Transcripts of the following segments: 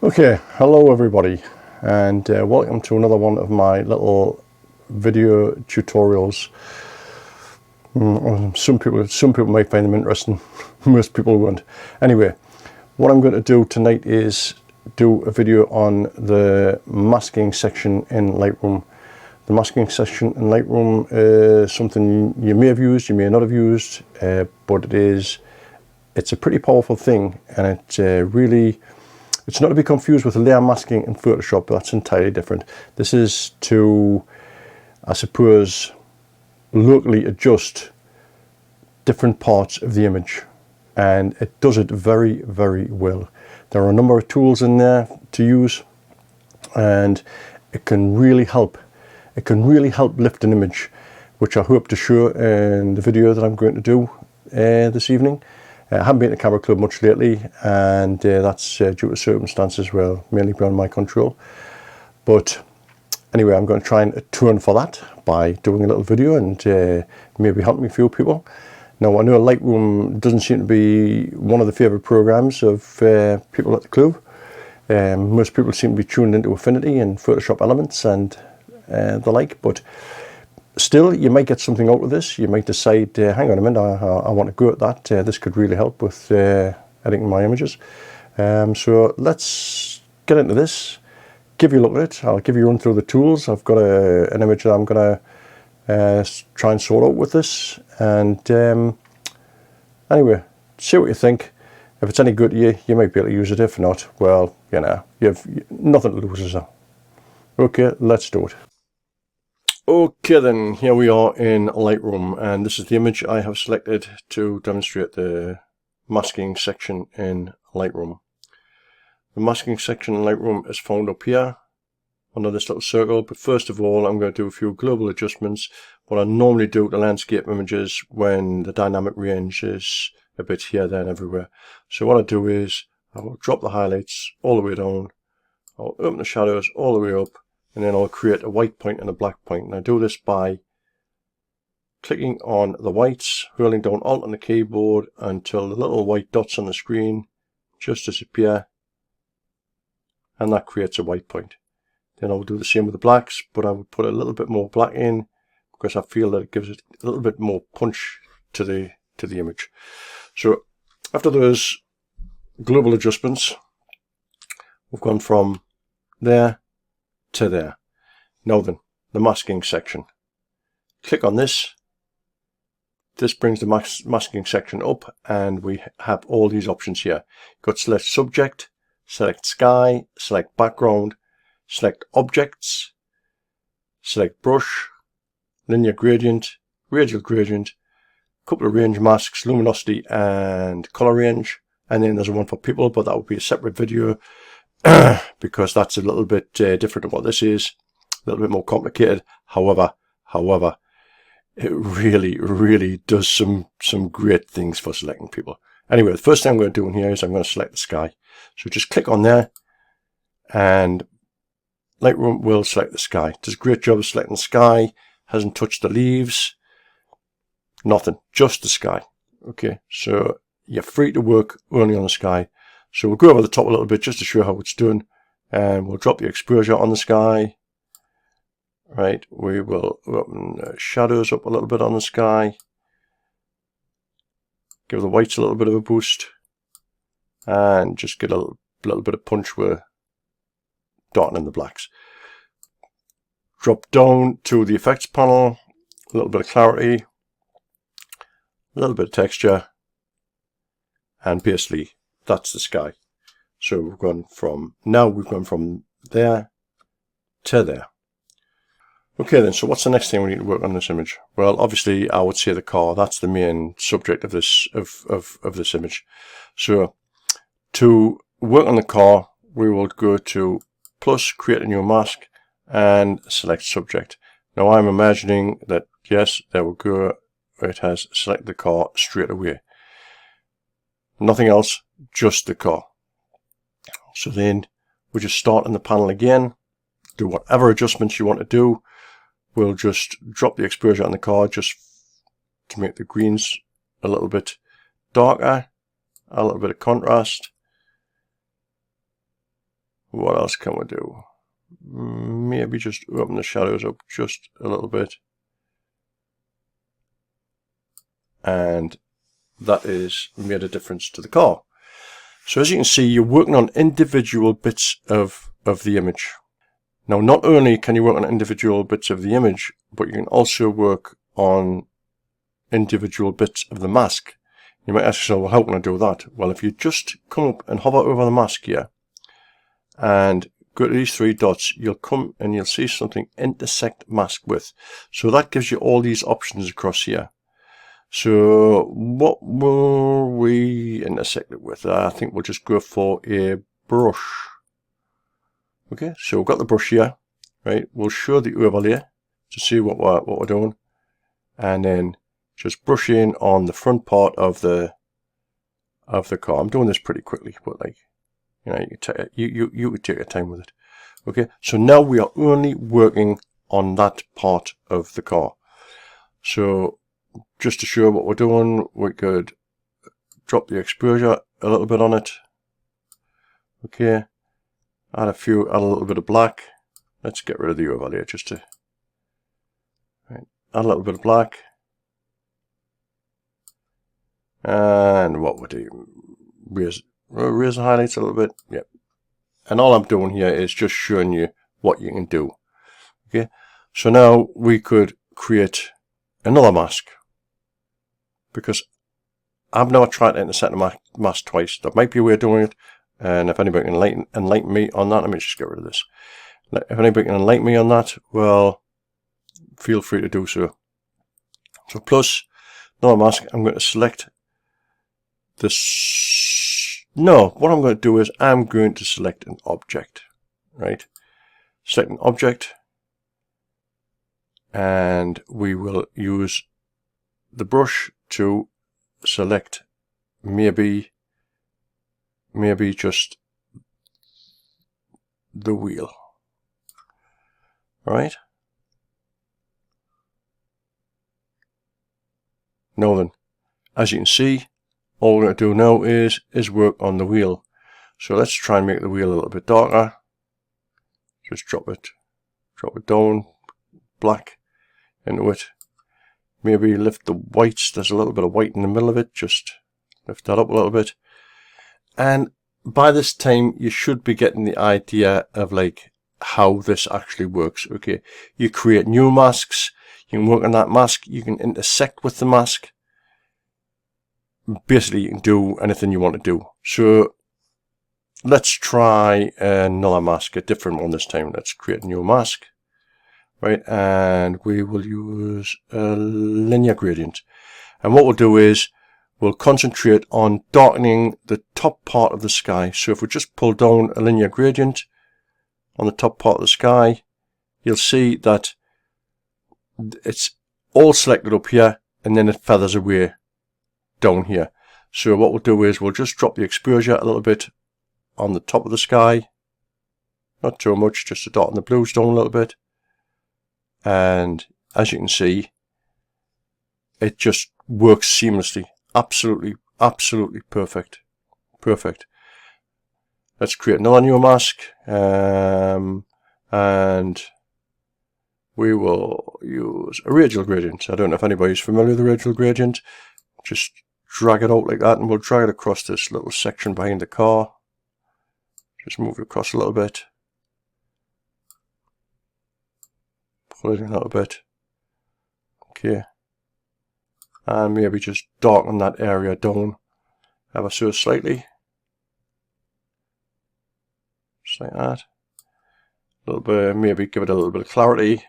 Okay, hello everybody, and welcome to another one of my little video tutorials. Some people might find them interesting, most people won't. Anyway, what I'm going to do tonight is do a video on the masking section in Lightroom. The masking section in Lightroom is something you may have used, you may not have used, but it's a pretty powerful thing, and it's not to be confused with layer masking in Photoshop. That's entirely different. This is to, I suppose, locally adjust different parts of the image, and it does it very, very well. There are a number of tools in there to use, and it can really help. It can really help lift an image, which I hope to show in the video that I'm going to do this evening. I haven't been to Camera Club much lately, and that's due to circumstances mainly beyond my control. But anyway, I'm going to try and atone for that by doing a little video and maybe helping a few people. Now, I know Lightroom doesn't seem to be one of the favourite programs of people at the club. Most people seem to be tuned into Affinity and Photoshop Elements and the like, but still, you might get something out of this. You might decide, hang on a minute, I want to go at that. This could really help with editing my images. So let's get into this, give you a look at it. I'll give you a run through the tools. I've got an image that I'm going to try and sort out with this. And anyway, see what you think. If it's any good to you, you might be able to use it. If not, well, you know, you have nothing to lose, is there? Okay, let's do it. Okay then, here we are in Lightroom, and this is the image I have selected to demonstrate the masking section in Lightroom. The masking section in Lightroom is found up here under this little circle, but first of all I'm going to do a few global adjustments, what I normally do to landscape images when the dynamic range is a bit here, there and everywhere. So what I do is I will drop the highlights all the way down, I'll open the shadows all the way up, and then I'll create a white point and a black point. And I do this by clicking on the whites, holding down Alt on the keyboard until the little white dots on the screen just disappear, and that creates a white point. Then I'll do the same with the blacks, but I would put a little bit more black in because I feel that it gives it a little bit more punch to the image. So after those global adjustments, we've gone from there to there. Now then, the masking section. Click on this. This brings the masking section up, and we have all these options here. You've got select subject, select sky, select background, select objects, select brush, linear gradient, radial gradient, a couple of range masks, luminosity and color range, and then there's one for people, but that would be a separate video because that's a little bit different to what this is, a little bit more complicated. However, it really does some great things for selecting people. Anyway, the first thing I'm going to do in here is I'm going to select the sky. So just click on there, and Lightroom will select the sky. It does a great job of selecting the sky. Hasn't touched the leaves, nothing, just the sky. Okay, so you're free to work only on the sky. So we'll go over the top a little bit just to show how it's done, and we'll drop the exposure on the sky. Right, we will open shadows up a little bit on the sky, give the whites a little bit of a boost, and just get a little bit of punch with darkening the blacks. Drop down to the effects panel, a little bit of clarity, a little bit of texture, and basically that's the sky. So we've gone from there to there. Okay then, so what's the next thing we need to work on this image? Well, obviously I would say the car. That's the main subject of this of this image. So to work on the car, we will go to plus, create a new mask, and select subject. Now I'm imagining that, yes, there we go, it has selected the car straight away. Nothing else, just the car. So then we just start in the panel again, do whatever adjustments you want to do. We'll just drop the exposure on the car just to make the greens a little bit darker, a little bit of contrast, what else can we do? Maybe just open the shadows up just a little bit. And that is made a difference to the car. So as you can see, you're working on individual bits of the image. Now, not only can you work on individual bits of the image, but you can also work on individual bits of the mask. You might ask yourself, well, how can I do that? Well, if you just come up and hover over the mask here and go to these three dots, you'll come and you'll see something intersect mask with. So that gives you all these options across here. So what will we intersect it with? I think we'll just go for a brush. Okay, so we've got the brush here, right? We'll show the overlay to see what we're doing, and then just brush in on the front part of the car. I'm doing this pretty quickly, but like, you know, you could take your time with it. Okay, so now we are only working on that part of the car. So just to show what we're doing, we could drop the exposure a little bit on it. Okay, add a little bit of black. Let's get rid of the overlay just to add a little bit of black. And what would do? Raise the highlights a little bit. Yep. And all I'm doing here is just showing you what you can do. Okay, so now we could create another mask, because I've never tried to intersect a mask twice. There might be a way of doing it, and if anybody can enlighten me on that, let me just get rid of this. If anybody can enlighten me on that, well, feel free to do so. So plus another mask, I'm going to select this. No, what I'm going to do is I'm going to select an object, right? Select an object, and we will use the brush to select maybe just the wheel. Right? Now then, as you can see, all we're going to do now is work on the wheel. So let's try and make the wheel a little bit darker. Just drop it down, black into it. Maybe lift the whites. There's a little bit of white in the middle of it. Just lift that up a little bit. And by this time, you should be getting the idea of like how this actually works. Okay, you create new masks. You can work on that mask. You can intersect with the mask. Basically, you can do anything you want to do. So let's try another mask, a different one this time. Let's create a new mask. Right, and we will use a linear gradient. And what we'll do is we'll concentrate on darkening the top part of the sky. So if we just pull down a linear gradient on the top part of the sky, you'll see that it's all selected up here, and then it feathers away down here. So what we'll do is we'll just drop the exposure a little bit on the top of the sky. Not too much, just to darken the blues down a little bit. And as you can see, it just works seamlessly. Absolutely perfect. Perfect. Let's create another new mask. And we will use a radial gradient. I don't know if anybody's familiar with the radial gradient. Just drag it out like that, and we'll drag it across this little section behind the car. Just move it across a little bit. Pull it in a little bit. Okay. And maybe just darken that area down ever so slightly. Just like that. A little bit, maybe give it a little bit of clarity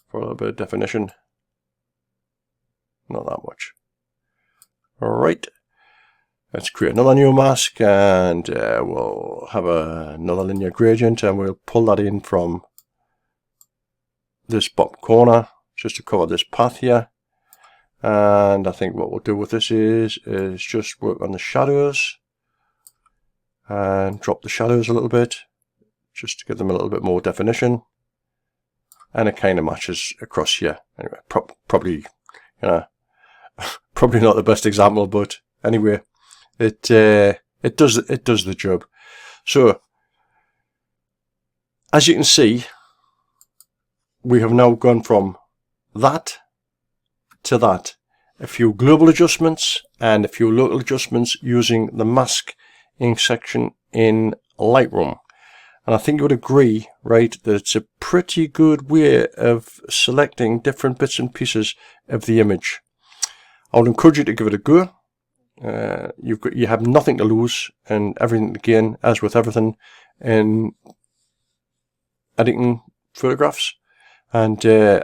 for a little bit of definition. Not that much. Alright. Let's create another new mask, and we'll have another linear gradient, and we'll pull that in from this bottom corner just to cover this path here. And I think what we'll do with this is just work on the shadows and drop the shadows a little bit just to give them a little bit more definition. And it kind of matches across here. Anyway, probably, you know, probably not the best example, but anyway, it does the job. So as you can see, we have now gone from that to that. A few global adjustments and a few local adjustments using the masking section in Lightroom. And I think you would agree, right, that it's a pretty good way of selecting different bits and pieces of the image. I would encourage you to give it a go. You have nothing to lose and everything to gain, as with everything in editing photographs. And I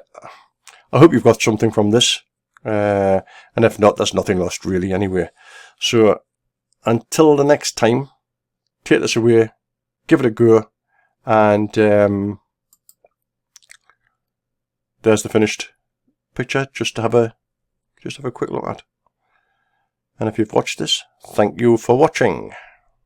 hope you've got something from this. And if not, there's nothing lost really anyway. So until the next time, take this away, give it a go, and there's the finished picture just to have a quick look at. And if you've watched this, thank you for watching.